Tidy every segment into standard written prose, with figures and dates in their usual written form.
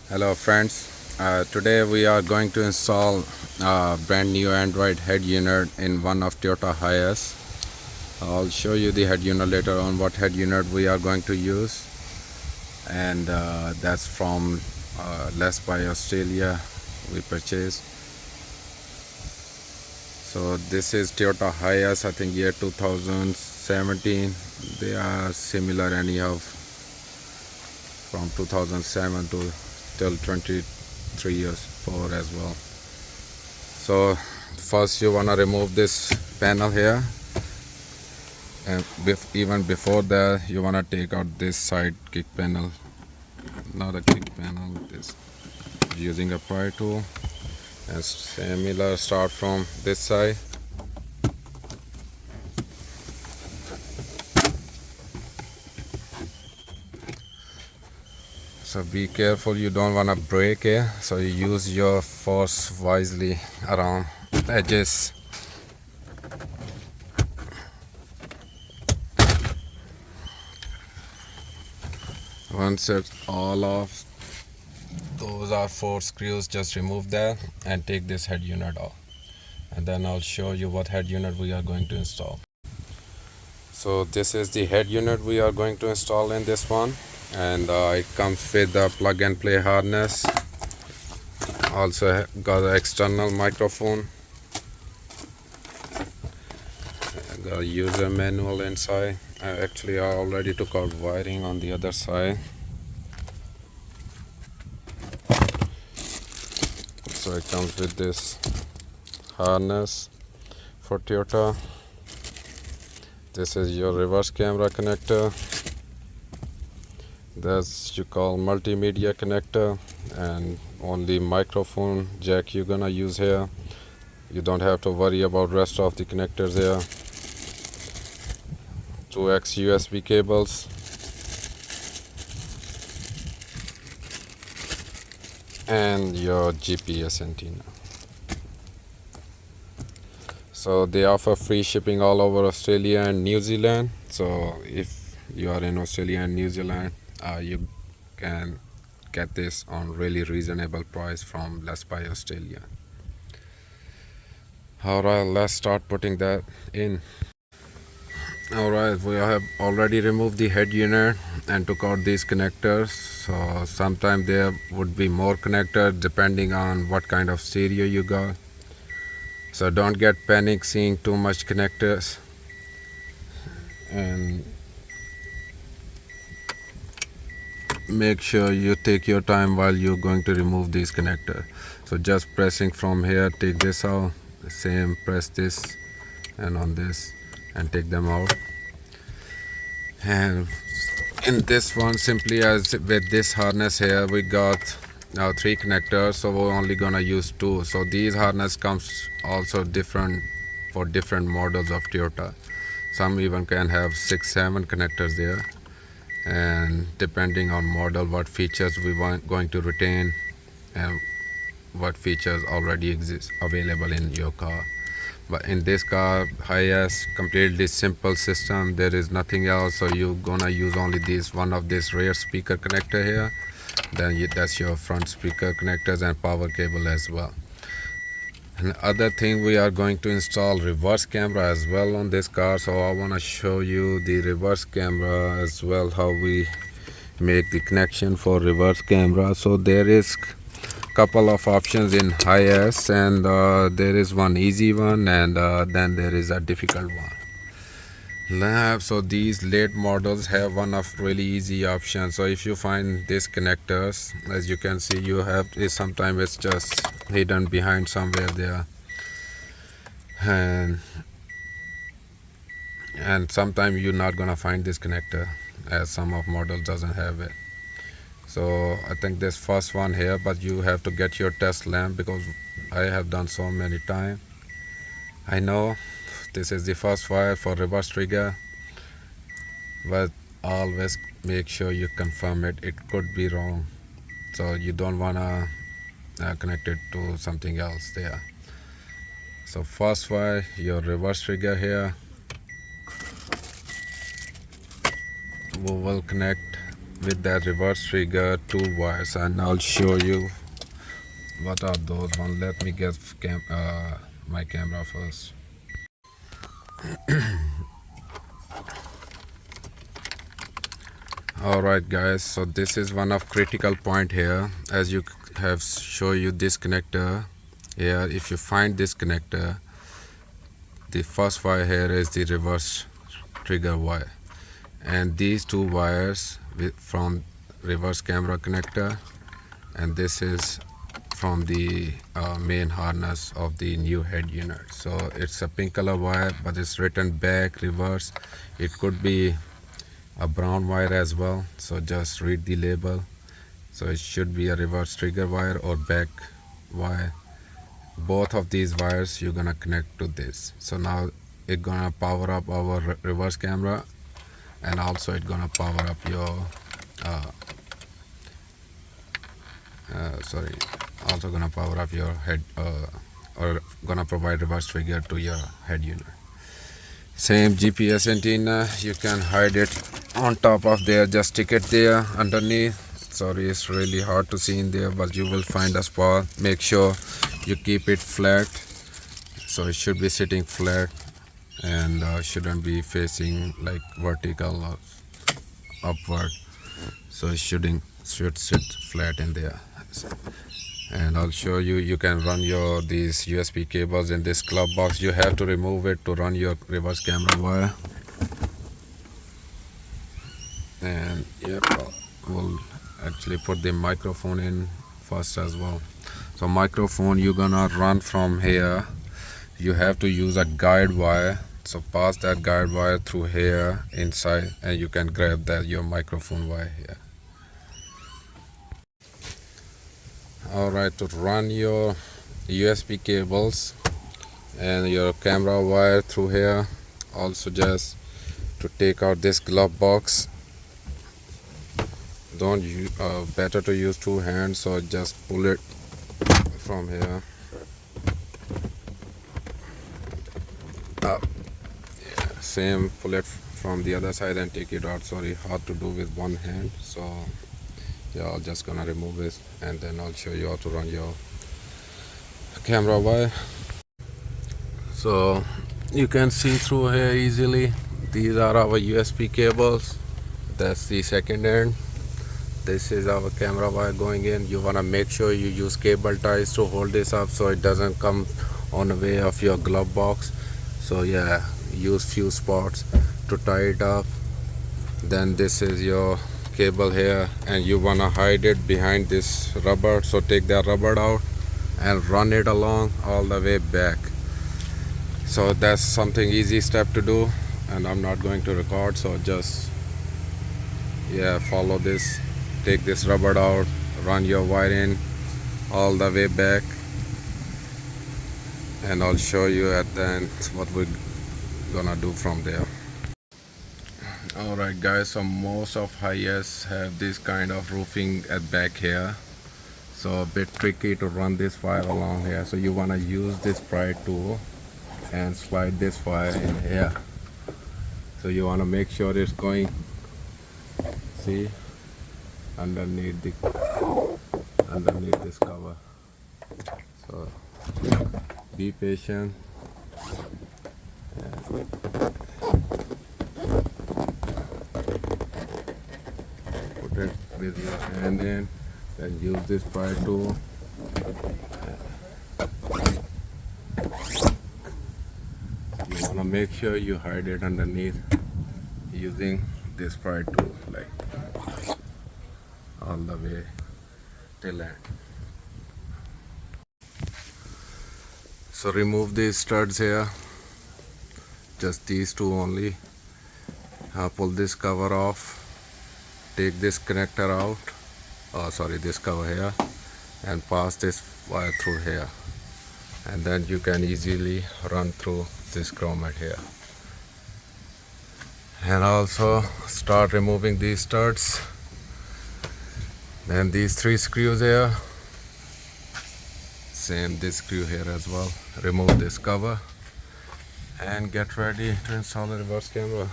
Hello friends, today we are going to install a brand new Android head unit in one of Toyota hiace. I'll show you the head unit later on, what head unit we are going to use, and that's from Less by Australia we purchased. So this is Toyota hiace, I think year 2017. They are similar anyhow, from 2007 to till 23 years 4 as well. So first you want to remove this panel here, and even before that you want to take out this side kick panel, not a kick panel, this using a pry tool, and similar start from this side. So be careful, you don't want to break here, so you use your force wisely around edges. Once it's all off, those are 4 screws, just remove that and take this head unit off, and then I'll show you what head unit we are going to install. So this is the head unit we are going to install in this one, and it comes with the plug and play harness. Also got an external microphone, got a user manual inside. I already took out wiring on the other side. So it comes with this harness for Toyota. This is your reverse camera connector. That's you call multimedia connector, and only microphone jack you're gonna use here. You don't have to worry about rest of the connectors here. 2x USB cables, and your GPS antenna. So they offer free shipping all over Australia and New Zealand. So if you are in Australia and New Zealand, you can get this on really reasonable price from Less by Australia. Alright, let's start putting that in. Alright, we have already removed the head unit and took out these connectors. So sometimes there would be more connectors depending on what kind of stereo you got. So don't get panic seeing too much connectors, and make sure you take your time while you're going to remove these connectors. So just pressing from here, take this out, the same press this and on this and take them out. And in this one, simply as with this harness here, we got now 3 connectors, so we're only gonna use 2. So these harness comes also different for different models of Toyota. Some even can have 6-7 connectors there, and depending on model, what features we want going to retain and what features already exist available in your car. But in this car, hiace, completely simple system, there is nothing else. So you're gonna use only this one of this rear speaker connector here, then that's your front speaker connectors and power cable as well. And other thing, we are going to install reverse camera as well on this car, so I want to show you the reverse camera as well, how we make the connection for reverse camera. So there is couple of options in hiace, and there is one easy one, and then there is a difficult one. So these late models have one of really easy options. So if you find these connectors, as you can see, you have is sometimes it's just hidden behind somewhere there, and sometimes you're not gonna find this connector, as some of models doesn't have it. So I think this first one here, but you have to get your test lamp, because I have done so many times. I know this is the first wire for reverse trigger, but always make sure you confirm it. It could be wrong, so you don't wanna connect it to something else there. So first wire, your reverse trigger here, we will connect with that reverse trigger, two wires, and I'll show you what are those one. Let me get my camera first. Alright guys, so this is one of critical point here. As you have show you this connector here, if you find this connector, the first wire here is the reverse trigger wire, and these two wires from reverse camera connector, and this is from the main harness of the new head unit. So it's a pink color wire, but it's written back reverse. It could be a brown wire as well, so just read the label. So it should be a reverse trigger wire or back wire. Both of these wires you're gonna connect to this. So now it's gonna power up our reverse camera, and also it's gonna power up your also gonna power up your head or gonna provide reverse trigger to your head unit. Same GPS antenna, you can hide it on top of there, just stick it there underneath. Sorry, it's really hard to see in there, but you will find a spot. Make sure you keep it flat, so it should be sitting flat and shouldn't be facing like vertical or upward. So it should sit flat in there. And I'll show you, you can run these USB cables in this glove box. You have to remove it to run your reverse camera wire. And yep, we'll actually put the microphone in first as well. So microphone you're gonna run from here. You have to use a guide wire, so pass that guide wire through here inside, and you can grab your microphone wire here. Alright, to run your USB cables and your camera wire through here, also just to take out this glove box. Don't use better to use two hands, so just pull it from here up. Yeah, same, pull it from the other side and take it out. Sorry, hard to do with one hand, so yeah, I'm just gonna remove it and then I'll show you how to run your camera wire. So you can see through here easily. These are our USB cables. That's the second end. This is our camera wire going in. You want to make sure you use cable ties to hold this up so it doesn't come on the way of your glove box. So yeah, use few spots to tie it up. Then this is your cable here, and you want to hide it behind this rubber. So take that rubber out and run it along all the way back. So that's something easy step to do, and I'm not going to record, so just follow this. Take this rubber out, run your wire in all the way back, and I'll show you at the end what we're gonna do from there. Alright guys, so most of hiace have this kind of roofing at back here, so a bit tricky to run this wire along here. So you want to use this pry tool and slide this wire in here. So you want to make sure it's going, see, underneath this cover. So be patient. Put it with your hand in, then use this pry tool. You want to make sure you hide it underneath using this pry tool, like all the way till end. So remove these studs here, just these two only. Pull this cover off, take this connector out, this cover here, and pass this wire through here, and then you can easily run through this grommet here. And also start removing these studs. Then these three screws here, same this screw here as well. Remove this cover and get ready to install the reverse camera.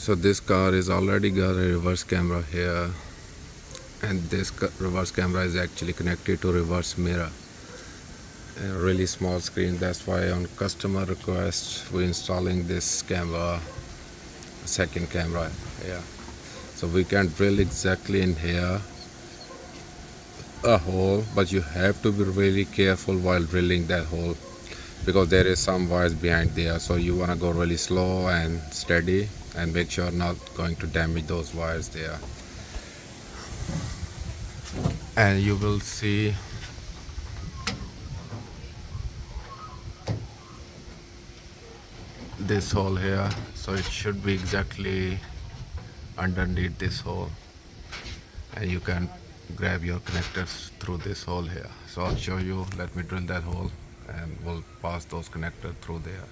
So this car is already got a reverse camera here, and this reverse camera is actually connected to reverse mirror, a really small screen. That's why on customer request we're installing this camera, second camera here, so we can drill exactly in here a hole, but you have to be really careful while drilling that hole because there is some wires behind there, so you want to go really slow and steady and make sure not going to damage those wires there. And you will see this hole here, so it should be exactly underneath this hole, and you can grab your connectors through this hole here. So I'll show you. Let me drill that hole and we'll pass those connectors through there.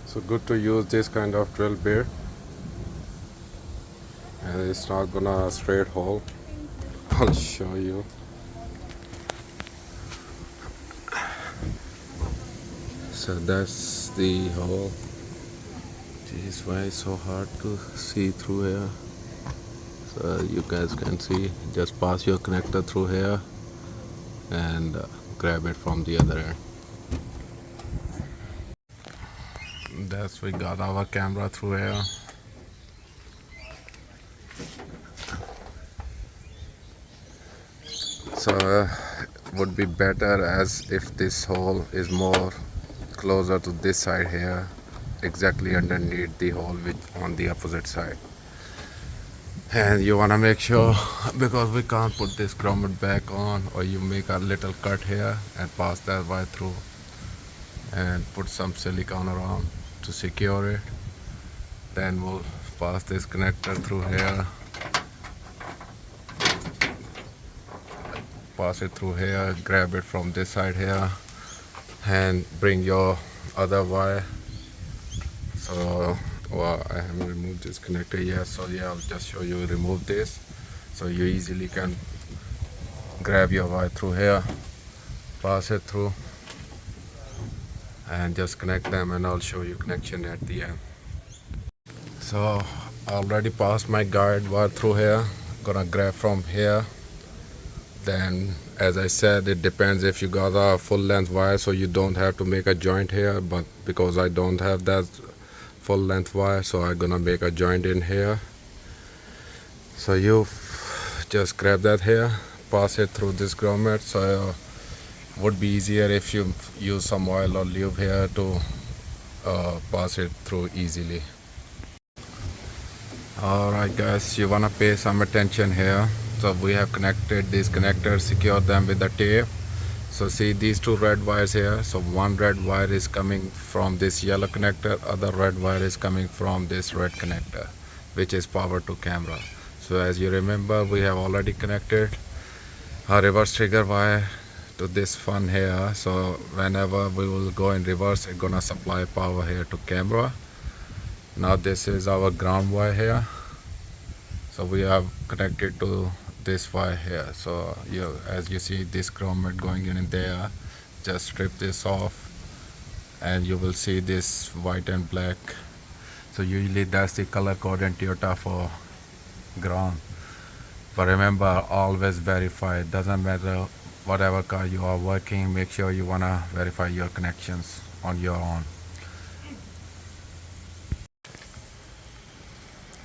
So good to use this kind of drill bit, and it's not gonna straight hole. I'll show you. So that's the hole. This is why it's so hard to see through here. So you guys can see, just pass your connector through here and grab it from the other end. That's, we got our camera through here. So would be better as if this hole is more closer to this side here, exactly underneath the hole which on the opposite side. And you want to make sure, because we can't put this grommet back on, or you make a little cut here and pass that wire through and put some silicone around to secure it. Then we'll pass this connector through here, pass it through here, grab it from this side here and bring your other wire. So well, I haven't removed this connector yet, so yeah, I'll just show you remove this, so you easily can grab your wire through here, pass it through and just connect them, and I'll show you connection at the end. So I already passed my guide wire through here, gonna grab from here. Then as I said, it depends if you got a full length wire, so you don't have to make a joint here, but because I don't have that full length wire, so I'm gonna make a joint in here. So you just grab that here, pass it through this grommet. So would be easier if you use some oil or lube here to pass it through easily. Alright guys, you wanna pay some attention here. So we have connected these connectors, secured them with the tape. So see these two red wires here. So one red wire is coming from this yellow connector, other red wire is coming from this red connector, which is power to camera. So as you remember, we have already connected a reverse trigger wire to this one here. So whenever we will go in reverse, it's gonna supply power here to camera. Now this is our ground wire here. So we have connected to this wire here. So as you see this grommet going in there, just strip this off and you will see this white and black. So usually that's the color code in Toyota for ground. But remember, always verify. It doesn't matter whatever car you are working, make sure you wanna verify your connections on your own.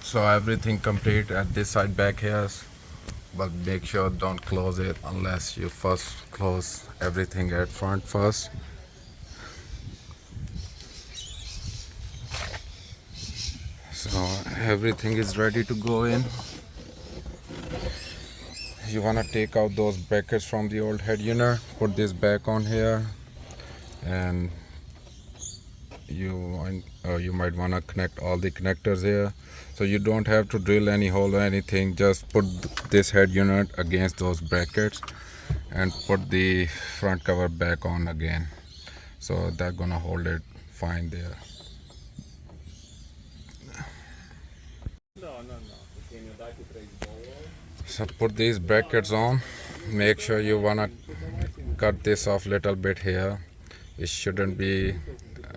So everything complete at this side back here, but make sure don't close it unless you first close everything at front first. So everything is ready to go in. You want to take out those brackets from the old head unit, put this back on here, and you might want to connect all the connectors here. So you don't have to drill any hole or anything, just put this head unit against those brackets and put the front cover back on again, so that's gonna hold it fine there. So put these brackets on, make sure you wanna cut this off little bit here. It shouldn't be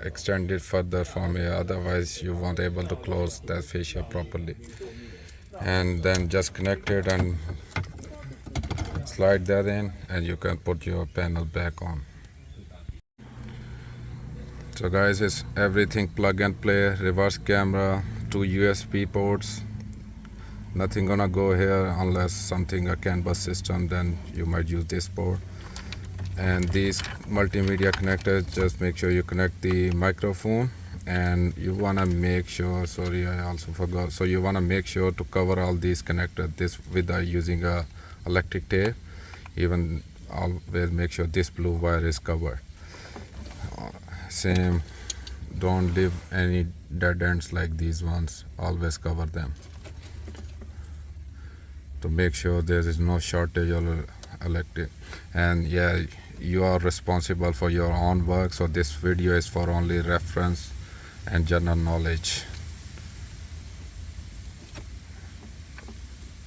extend it further from here, otherwise you won't able to close that fascia properly. And then just connect it and slide that in, and you can put your panel back on. So guys, it's everything plug and play, reverse camera, 2 USB ports. Nothing gonna go here unless something a CAN bus system, then you might use this port. And these multimedia connectors, just make sure you connect the microphone, and you wanna make sure, sorry I also forgot, so you wanna make sure to cover all these connectors this without using a electric tape. Even always make sure this blue wire is covered. Same, don't leave any dead ends like these ones, always cover them to make sure there is no shortage of electric. And yeah, you are responsible for your own work, so this video is for only reference and general knowledge.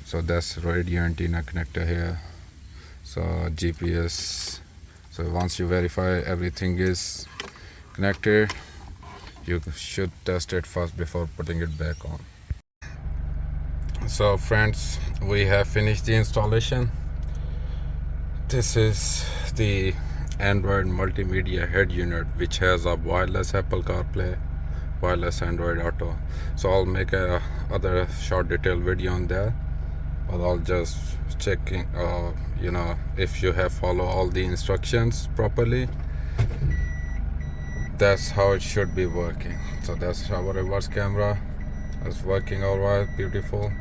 So that's radio antenna connector here, so GPS. So once you verify everything is connected, you should test it first before putting it back on. So friends, we have finished the installation. This is the Android multimedia head unit, which has a wireless Apple CarPlay, wireless Android Auto. So I'll make a other short detailed video on that, but I'll just checking if you have followed all the instructions properly, that's how it should be working. So that's our reverse camera, it's working all right, beautiful.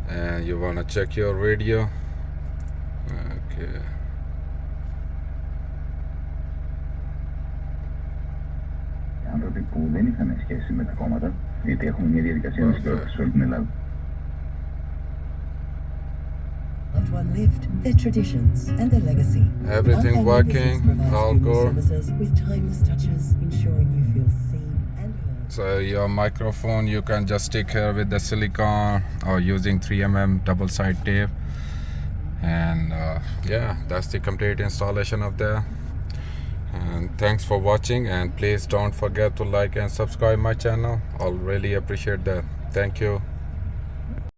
And you want to check your radio. Okay, άνθρωποι που δεν είχαν σχέση με τα κόμματα, γιατί έχουμε μια διαδικασία να συγκρότηση σε όλη την Ελλάδα. One lived their traditions and their legacy. Everything working, all good. With timeless touches, ensuring you feel seen and heard. So your microphone, you can just stick here with the silicone or using 3mm double side tape. And yeah, that's the complete installation of that. And thanks for watching, and please don't forget to like and subscribe my channel. I'll really appreciate that. Thank you.